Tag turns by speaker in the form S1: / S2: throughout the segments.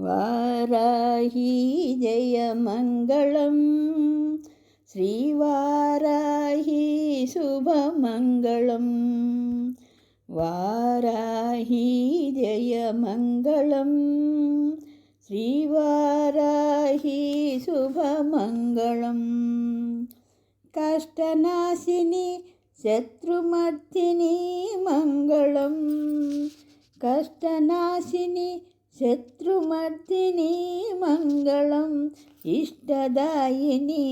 S1: वाराही जयमङ्गलं श्रीवाराही शुभमङ्गलं वाराही जयमङ्गलं श्रीवाराही शुभमङ्गलं कष्टनाशिनी शत्रुमर्दिनी मङ्गलं कष्टनाशिनी शत्रुमर्दिनी मङ्गलम् इष्टदायिनी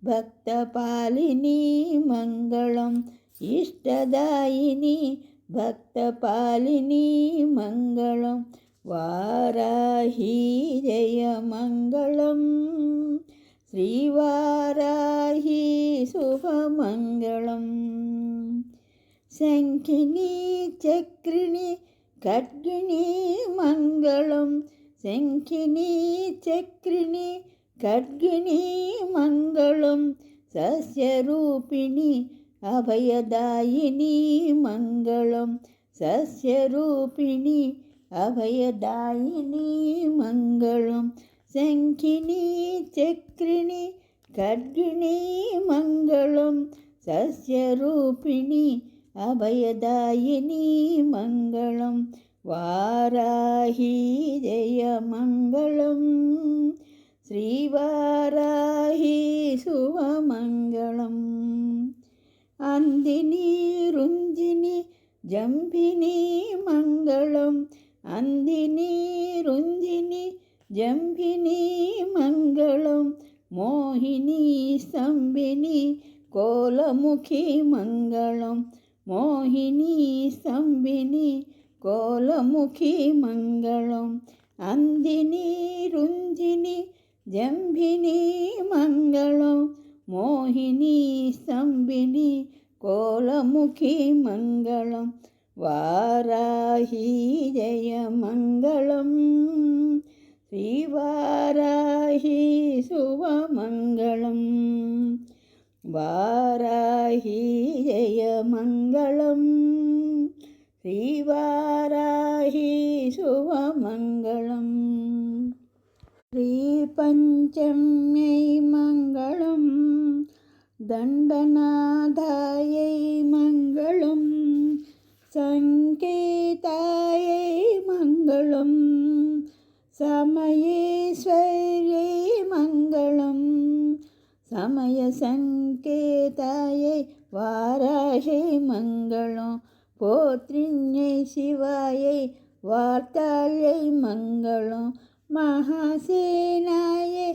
S1: भक्तपालिनी मङ्गलम् इष्टदायिनी भक्तपालिनी मङ्गलं वाराही जयमङ्गलं श्रीवाराही शुभमङ्गलम् शङ्खिनी चक्रिणी खड्गिनी मङ्गलं शङ्खिनी चक्रिणी खड्गिनी मङ्गलं सस्यरूपिणी अभयदायिनी मङ्गलं सस्यरूपिणी अभयदायिनी मङ्गलं शङ्खिनी चक्रिणी खड्गिनी मङ्गलं सस्यरूपिणी अभयदायिनी मङ्गलं वाराही जयमङ्गलं श्रीवाराही शुभमङ्गलम् अन्दिनी रुञ्जिनी जम्भिनी मङ्गलम् अन्दिनी रुञ्जिनी जम्भिनी मङ्गलं मोहिनी स्तम्भिनी कोलमुखी मङ्गलं मोहिनी स्तम्भिनी कोलमुखी मङ्गलम् अन्दिनी रुञ्जिनी जम्भिनी मङ्गलं मोहिनी स्तम्भिनी कोलमुखी मङ्गलं वाराही जयमङ्गलं श्रीवाराही शुभमङ्गलं वाराही जयमङ्गलं श्रीवाराही शुभमङ्गलम् श्रीपञ्चम्यै मङ्गलं दण्डनाथायै मङ्गलं सङ्केतायै मङ्गलं समयेश्वर्यै मङ्गलं समयसङ्केतायै वाराह्यै मङ्गलं पोत्रिण्यै शिवायै वार्ताल्यै मङ्गलं महासेनायै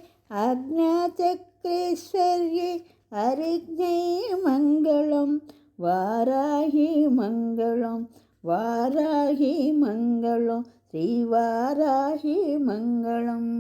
S1: आज्ञाचक्रेश्वर्यै हरिज्ञै मङ्गलं वाराही मङ्गलं वाराही मङ्गलं श्रीवाराही मङ्गलम्।